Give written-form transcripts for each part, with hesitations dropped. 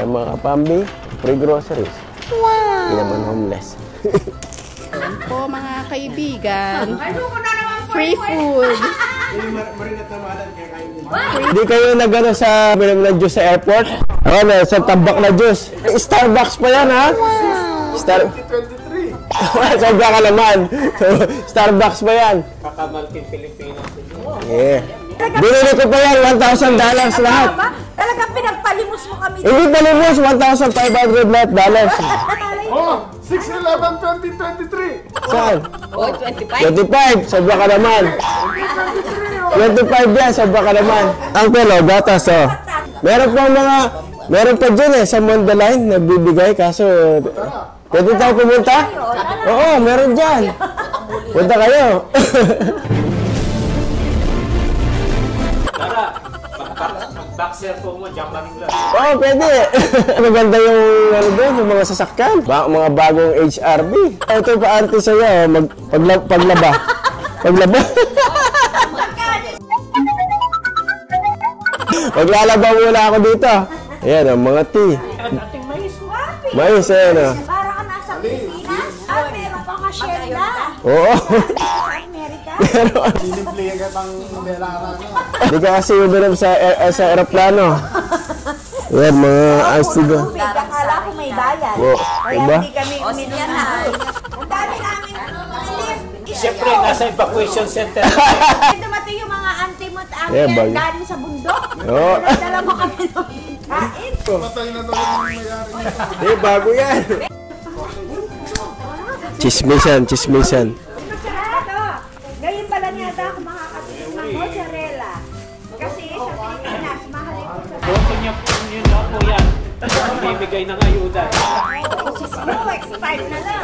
Kaya mga kapambi, free groceries. Hindi naman homeless. Ayan po mga kaibigan. Free food. Hindi kayo nag-ano sa binom ng juice sa airport? Ano, sa tabak na juice. Starbucks pa yan, ha? 2023. Sobra ka naman. So, Starbucks pa yan. Kakamalting Pilipinas. Yeah. Binili ko pa yan, $1,000 lahat. Talagang pinagpalimos mo kami. Hindi palimos, $1,500 lahat. Oh, 6/11/2023. Saan? Oh, 25. 25, sobra ka naman. 25 yan, sobra ka naman. Ang pelo, gatas, oh. Meron pa dyan sa Mondaline, nagbibigay, kaso, pwede tayo pumunta? Oo, meron dyan. Punta kayo. Tara, mag-boxer po mo, jumping lang. Oo, pwede. Maganda yung, yung mga sasakyan. Mga bagong HRV. Ito pa auntie sa'yo, paglaba. Paglaba. Maglalaba muna ako dito. Ayan, mga tea. Mais, ayan o. Para ka nasa Pilipinas? Ay, meron pa ka share na. Oo. Amerika? Sinimplihan ka pang belara na. Hindi ka kasi uminom sa aeroplano. Ayan, mga astigo. Akala ko may bayad. Oo, Kaya diba? hindi kami uminom na. Ang dami namin relief. Siyempre, nasa evacuation center. Dumating yung mga auntie mo at Yeah, amin bagay. galing sa bundok. Oo. Dala mo kami ng kain. Matay na daw yung mayari niya. Bago yan. Chismisan, chismisan. Ito, ngayon pa lang yata ako makakatingin ng mozzarella. Kasi sa Pilipinas, mahal ito sa Boto niya po yun na po yan. Bibigay ng ayuda. mo, expired na lang.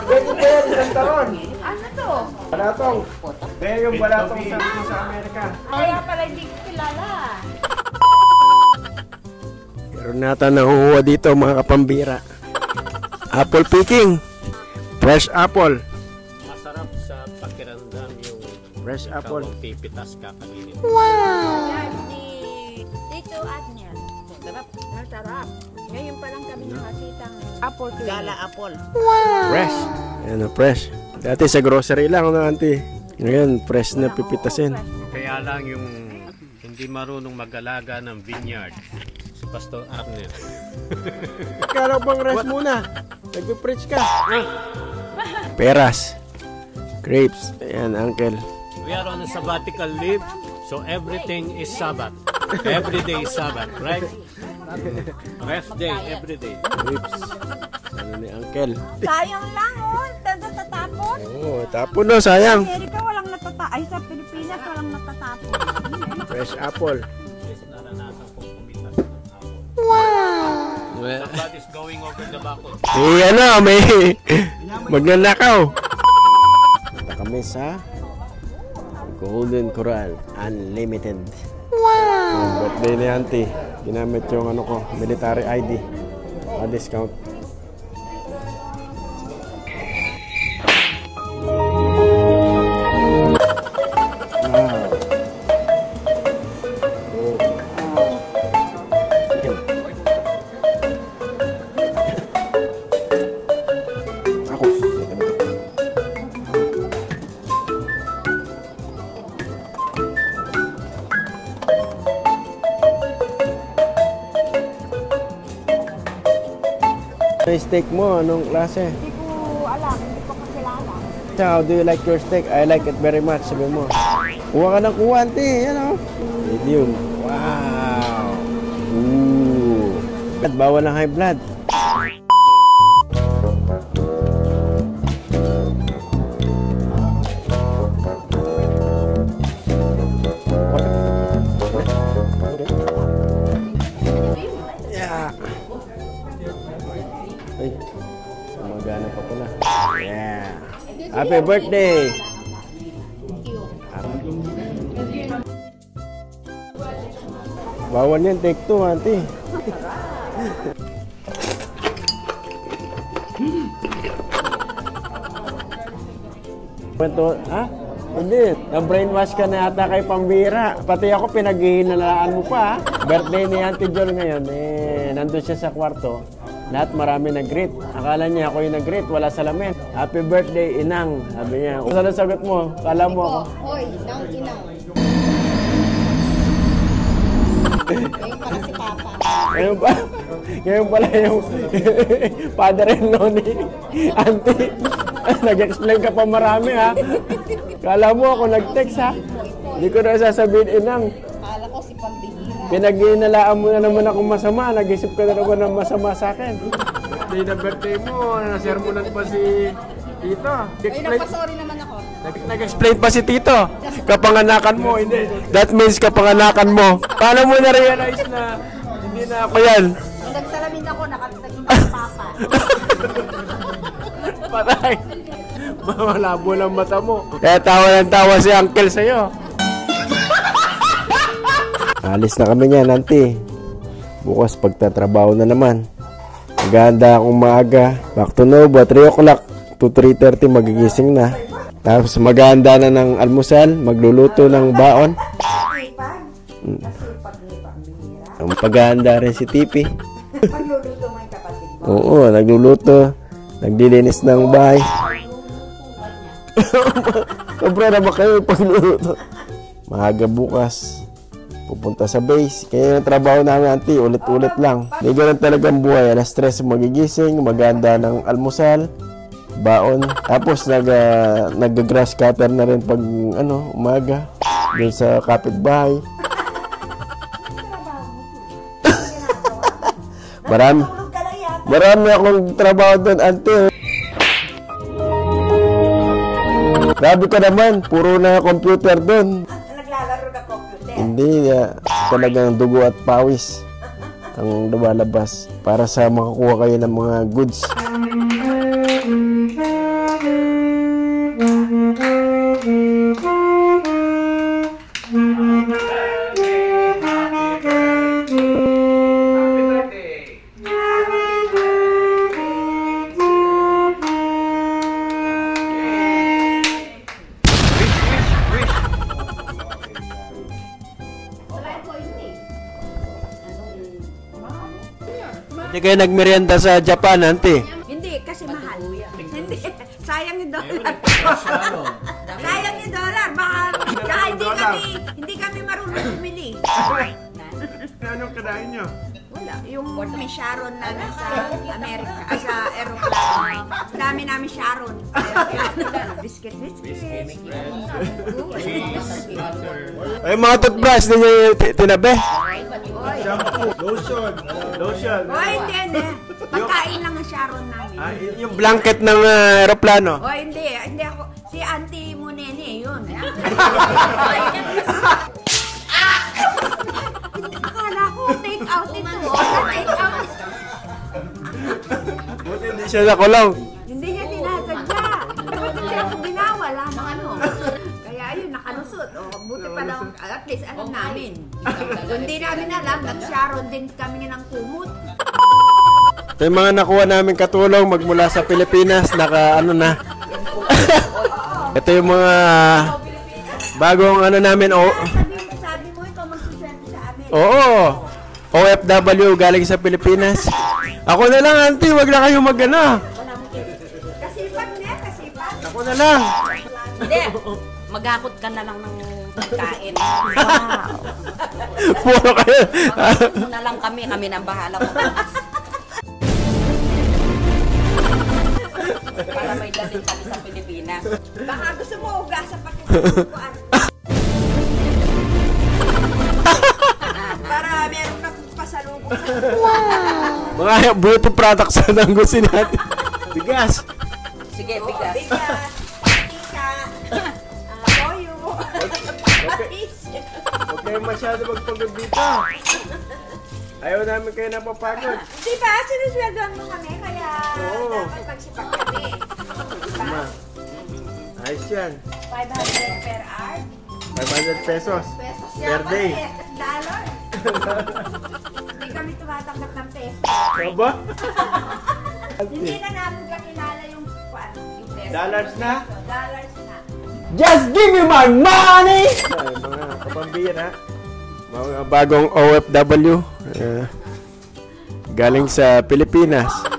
Pwede pa yan, isang taon. Ano to? Balatong. Kaya yung balatong sa Amerika. Kaya pala hindi ko kilala. Meron nata nahuhuwa dito mga kapambira. Apple picking. Fresh apple. Masarap sa pakiramdam yung Fresh apple. ikaw ang pipitas kakainin. Yan ni Tito Adniel. Sarap. Masarap. Ngayon pa lang kami nakakitang apple tree. Gala apple. Fresh. Ayan, fresh. Dati sa grocery lang, auntie. Ngayon, fresh na pipitasin. Kaya lang yung hindi marunong mag-alaga ng vineyard. Si Pastor Arnel. Kala bang rest muna? Nagpipreach ka. Peras. Grapes. Ayan, uncle. We are on a sabbatical leave, so everything is Sabbath. Every day is Sabbath, right? Rest day, every day. Grapes. Ano ni uncle? Sayang lang, oh. Tatapon. Oo, tapon no, sayang. Sa Amerika walang natatapon. Ay, sa Pilipinas walang natatapon. Fresh apple. Yes, naranasan kong pumitas ng apple. Somebody's going over the backwards. May magnanakaw. Punta kami sa Golden Corral Unlimited. Wow! Birthday ni auntie. Ginamit yung military ID. Discount. Yung steak mo, anong klase? Hindi ko alam. Hindi ko kakilala. How do you like your steak? I like it very much, sabi mo. Kuha ka ng kuha, auntie. Yan o. Medium. Wow. Ooh. Bawal ng high blood. Yeah. Ay, gumagana pa pala. Yeah. Happy birthday! Bawal yan, take two, auntie. Kwento, ha? Hindi. Na-brainwash ka na yata kay Pambira. Pati ako, pinaghihinalaan mo pa, ha? Birthday ni Auntie Jol ngayon, nandun siya sa kwarto. Lahat marami nag-greet. Akala niya ako yung nag-greet, wala salamin. Happy birthday, Inang. Sabi niya. Kung saan sagot mo? Kala mo ako. Oy, Inang. Ngayon pala si Papa. Ngayon pala yung father-in-law ni Auntie. Nag-explain ka pa marami ha. Kala mo ako nag-text ha. Hindi ko na sasabihin, Inang. Kala ko si Pambihira. Pinag-iinalaan mo na naman akong masama. Nag-isip ka na naman ng masama sa akin. Birthday na birthday mo. Nasermonan pa si Tito. Ay, nagpa-sorry naman ako. Nag-explain pa si Tito. Kapanganakan mo. Hindi. That means kapanganakan mo. Paano mo na-realize na hindi na ako yan? Nung nagsalamin ako, naging ako Papa. Patay. Malabo ng mata mo. Kaya tawa ng tawa si Uncle sa'yo. Alis na kami niyan, Auntie. Bukas pagtatrabaho na naman. Maganda akong maaga. Back to Novo, 3 o'clock to 3:30 magigising na. Tapos maganda na ng almusal, magluluto ng baon. Ang paghahanda rin si Tipi. Magluluto mo yung kapatid mo. Oo, nagluluto. Nagdilinis ng bahay. Sobra na ba kayo pagluluto? Maaga bukas. Pupunta sa base. Kaya yung trabaho namin, Auntie, ulit-ulit lang. Hindi ganun talagang buhay. Alas 3 magigising, maganda ng almusal, baon. Tapos nag-grass cutter na rin pag umaga. Doon sa kapitbahay. Marami akong trabaho doon, Auntie. Grabe ka naman, puro na computer doon. Naglalaro ka computer. Hindi, talagang dugo at pawis ang lumalabas para sa makakuha kayo ng mga goods. Hindi kayo nagmerienda sa Japan, Auntie? Hindi, kasi mahal. Hindi, sayang yung dollar. Sayang yung dollar. Baka hindi kami marunong bumili. Anong kadahin nyo? Wala. Yung may Sharon na sa Amerika, sa aeroplano. Dami namin Sharon. Biscuit. Ay, mga toothbrush na nyo tinabi? Lotion. O, hindi. Pagkain lang ang Sharon namin. Yung blanket ng aeroplano. O, hindi ako. Si Auntie Munene, yun. Akala ko take out ito. Take out. Buti hindi siya nakulong. Hindi niya sinasadya. Dapat hindi ako binawala ng ano. Kaya ayun, nakalusot. O, buti pa lang, at least alam namin. Kung hindi namin alam, nag-Sharon din kami ng kumot. Ito yung mga nakuha namin katulong magmula sa Pilipinas. Na. Ito yung mga bagong namin. Sabi mo, ikaw magsuswerte sa amin. Oo. OFW galing sa Pilipinas. Ako na lang, Auntie. Wag na kayo mag-ano. Kasipat niya, kasipat. Ako na lang. Hindi. Maghakot ka na lang ng pagkain. Puro kayo. Maghakot mo na lang kami nang bahala mo. Para may dating kami sa Pilipinas. Baka gusto mo ugasan pati ng para meron ka pasalubong. Mga beauty products na ang gusto natin. Bigas. Sige, bigas. Bigas, patika, toyo, patis. Huwag kayo masyado magpagod dito. Ayaw namin kayo napapagod. Diba, sinusweldoan mo kami, kaya Oo. dapat pagsipag kami. Diba? Ayos yan. 500 per hour. 500 pesos. Pesos Per day. Dollar. Hindi kami tumatanggap ng peso. Aba? Hindi na namin kakilala yung peso. Dollars na? Dollars na. Just give me my money! Ay, mga kapambira, mga bagong OFW. Galing sa Pilipinas.